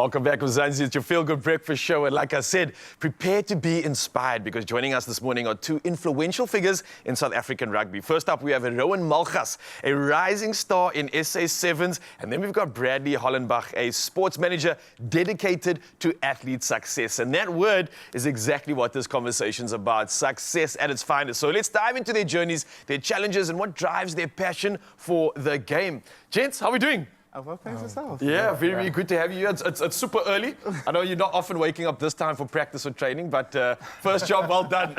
Welcome back, Mzansi. It's your Feel Good Breakfast show. And like I said, prepare to be inspired because joining us this morning are two influential figures in South African rugby. First up, we have Rowan Malgas, a rising star in SA Sevens. And then we've got Bradley Hollenbach, a sports manager dedicated to athlete success. And that word is exactly what this conversation's about, success at its finest. So let's dive into their journeys, their challenges, and what drives their passion for the game. Gents, how are we doing? Well, thanks yourself. Yeah, very good to have you here. It's super early. I know you're not often waking up this time for practice or training, but first job well done.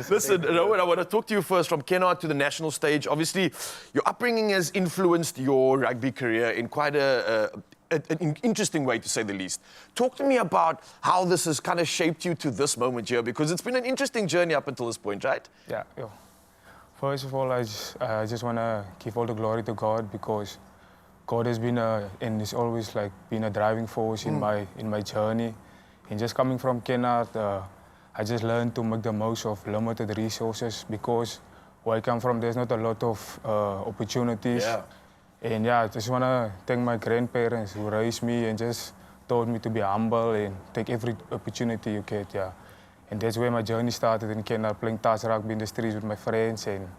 Listen, Rowan, I want to talk to you first from Kennard to the national stage. Obviously, your upbringing has influenced your rugby career in quite an interesting way, to say the least. Talk to me about how this has kind of shaped you to this moment here, because it's been an interesting journey up until this point, right? Yeah. First of all, I just want to give all the glory to God, because God has been and is always like been a driving force in my journey. And just coming from Kennard, I just learned to make the most of limited resources, because where I come from, there's not a lot of opportunities. Yeah. And I just want to thank my grandparents who raised me and just taught me to be humble and take every opportunity you get. Yeah. And that's where my journey started in Kennard, playing touch rugby in the streets with my friends. And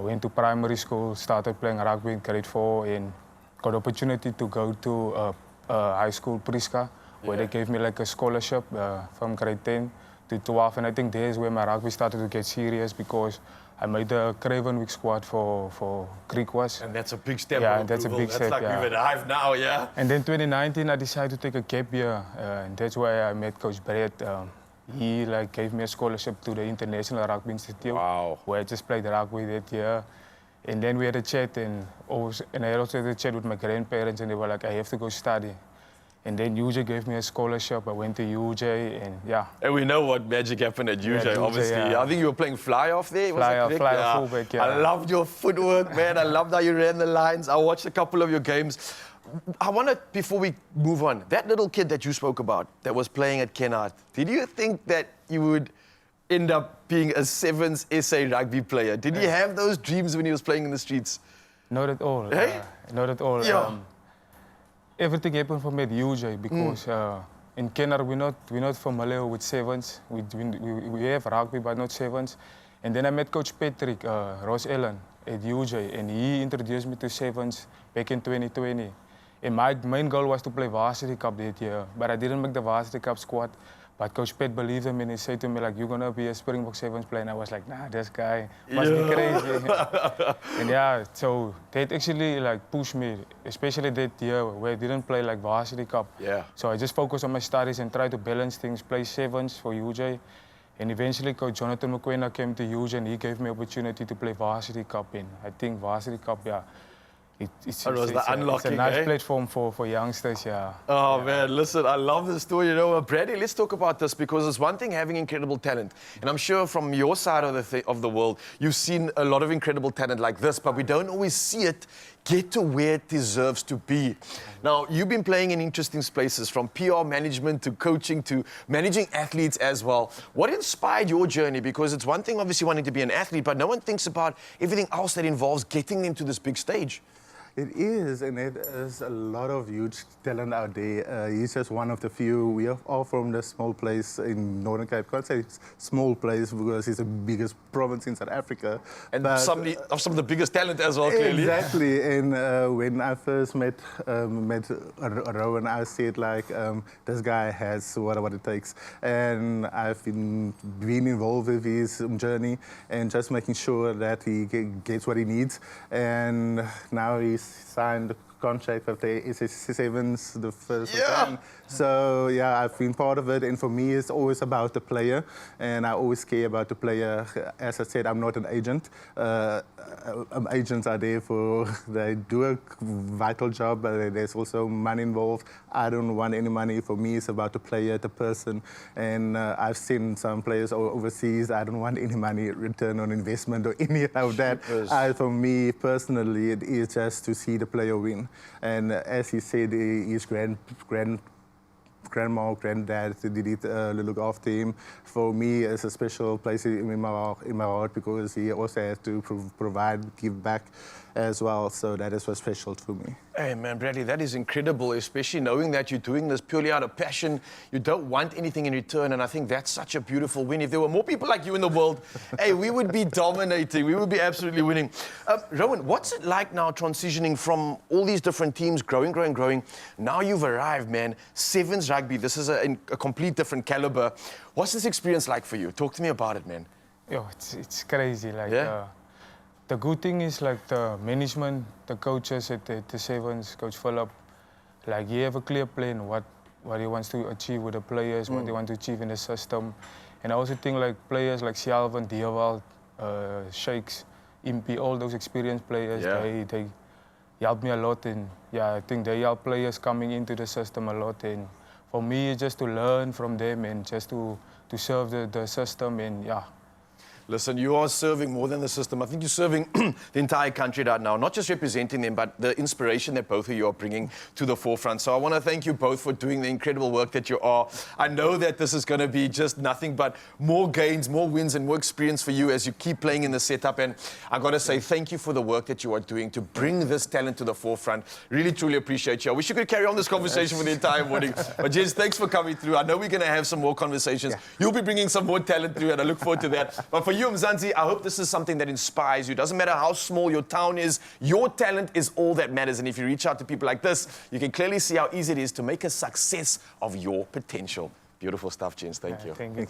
went to primary school, started playing rugby in grade 4, and got opportunity to go to high school, Priska, where they gave me like a scholarship from grade 10 to 12. And I think there's where my rugby started to get serious, because I made the Craven Week squad for Greek was. And that's a big step. Yeah, that's a big step. That's like we've arrived now, yeah. And then 2019, I decided to take a gap year, and that's why I met Coach Brett. He gave me a scholarship to the International Rugby Institute, where I just played rugby that year. And then we had a chat, and I also had a chat with my grandparents, and they were like, I have to go study. And then UJ gave me a scholarship. I went to UJ, and yeah. And we know what magic happened at UJ, obviously. Yeah. I think you were playing fly-off there, fly-off fullback, yeah. I loved your footwork, man. I loved how you ran the lines. I watched a couple of your games. I want to, before we move on, that little kid that you spoke about that was playing at Kennard, did you think that you would end up being a Sevens SA rugby player? Did he have those dreams when he was playing in the streets? Not at all. Hey? Not at all. Yeah. Everything happened for me at UJ, because in Kennard we're not familiar with Sevens. We have rugby, but not Sevens. And then I met Coach Patrick, Ross Allen, at UJ, and he introduced me to Sevens back in 2020. And my main goal was to play varsity cup that year, but I didn't make the varsity cup squad. But Coach Pat believed him, and he said to me, like, you're going to be a Springbok Sevens player. And I was like, nah, this guy must be crazy. And so that actually pushed me, especially that year where I didn't play varsity cup. Yeah. So I just focused on my studies and tried to balance things, play Sevens for UJ. And eventually Coach Jonathan McQueen came to UJ, and he gave me opportunity to play varsity cup. And I think varsity cup, it's a nice platform for youngsters, yeah. Oh, man, listen, I love this story. You know, Bradley, let's talk about this, because it's one thing having incredible talent. And I'm sure from your side of the world, you've seen a lot of incredible talent like this, but we don't always see it get to where it deserves to be. Now, you've been playing in interesting places, from PR management to coaching to managing athletes as well. What inspired your journey? Because it's one thing, obviously, wanting to be an athlete, but no one thinks about everything else that involves getting them to this big stage. It is, and it is a lot of huge talent out there. He's just one of the few. We are all from the small place in Northern Cape. I can't say it's small place because it's the biggest province in South Africa. And some of the biggest talent as well, clearly. Exactly. And when I first met Rowan, I said, this guy has what it takes. And I've been involved with his journey and just making sure that he gets what he needs. And now he's signed a contract with the SA Sevens the first time. So, I've been part of it. And for me, it's always about the player. And I always care about the player. As I said, I'm not an agent. Agents are there they do a vital job, but there's also money involved. I don't want any money. For me, it's about the player, the person. And I've seen some players overseas. I don't want any money, return on investment or any of that. For me, personally, it is just to see the player win. And as he said, his grandma, granddad did look after him. For me, it's a special place in my heart because he also has to provide, give back as well. So that is what's special for me. Hey man, Bradley, that is incredible, especially knowing that you're doing this purely out of passion. You don't want anything in return, and I think that's such a beautiful win. If there were more people like you in the world, hey, we would be dominating. We would be absolutely winning. Rowan, what's it like now transitioning from all these different teams, growing? Now you've arrived, man. Sevens Rugby, this is a complete different caliber. What's this experience like for you? Talk to me about it, man. Yo, it's crazy. Like, Yeah? the good thing is like the management, the coaches at the Sevens, Coach Philip, like he have a clear plan what he wants to achieve with the players, what they want to achieve in the system. And I also think like players like Sjalvan, Dierwald, Shakes, Impy, all those experienced players, they helped me a lot. And yeah, I think they help players coming into the system a lot. And for me, it's just to learn from them and just to serve the system. And yeah. Listen, you are serving more than the system. I think you're serving the entire country right now, not just representing them, but the inspiration that both of you are bringing to the forefront. So I want to thank you both for doing the incredible work that you are. I know that this is going to be just nothing but more gains, more wins, and more experience for you as you keep playing in the setup. And I got to say thank you for the work that you are doing to bring this talent to the forefront. Really, truly appreciate you. I wish you could carry on this conversation for the entire morning. But Jens, thanks for coming through. I know we're going to have some more conversations. You'll be bringing some more talent through, and I look forward to that. But for you, Mzansi, I hope this is something that inspires you. Doesn't matter how small your town is, your talent is all that matters. And if you reach out to people like this, you can clearly see how easy it is to make a success of your potential. Beautiful stuff, Jens. Thank you. Thank you.